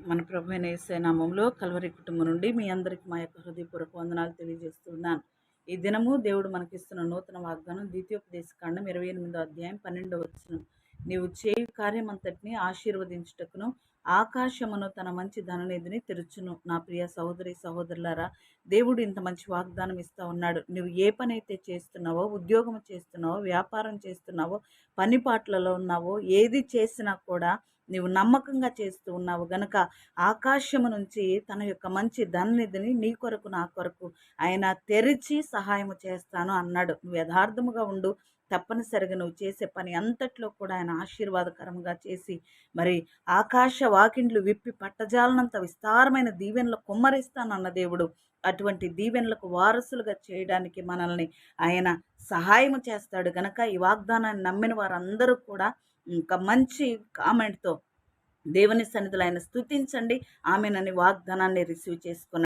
మన ప్రభు అయిన యేసయ్య నామములో కల్వరి కుటుంబం నుండి మీ అందరికి మా యొక్క హృదయపూర్వక వందనాలు తెలియజేస్తున్నాను. ఈ దినము దేవుడు మనకిస్తున్న నూతన వాగ్దానం ద్వితీయోపదేశకాండం 28వ అధ్యాయం 12వ వచనం. నీవు చేయు కార్యమంతటిని ఆశీర్వదించుటకును ఆకాశమును తన మంచి ధననిధిని తెరుచును. నా ప్రియ సహోదరి సహోదరులారా, దేవుడు ఇంత మంచి వాగ్దానం ఇస్తా ఉన్నాడు. నువ్వు ఏ పని అయితే చేస్తున్నావో, ఉద్యోగం చేస్తున్నావో, వ్యాపారం చేస్తున్నావో, పని పాటలలో ఉన్నావో, ఏది చేసినా కూడా నీవు నమ్మకంగా చేస్తూ ఉన్నావు గనుక ఆకాశము నుంచి తన యొక్క మంచి ధననిధిని నీ కొరకు నా కొరకు ఆయన తెరిచి సహాయము చేస్తాను అన్నాడు. నువ్వు యథార్థముగా ఉండు, తప్పనిసరిగా నువ్వు చేసే పని అంతట్లో కూడా ఆయన ఆశీర్వాదకరంగా చేసి మరి ఆకాశ వాకిండ్లు విప్పి పట్టజాలనంత విస్తారమైన దీవెనలు కుమ్మరిస్తానన్న దేవుడు అటువంటి దీవెనలకు వారసులుగా చేయడానికి మనల్ని ఆయన సహాయం చేస్తాడు గనక ఈ వాగ్దానాన్ని నమ్మిన వారందరూ కూడా ఇంకా మంచి కామెంట్తో దేవుని సన్నిధిలో ఆయన స్తుతించండి. ఆమెనని వాగ్దానాన్ని రిసీవ్ చేసుకున్నాడు.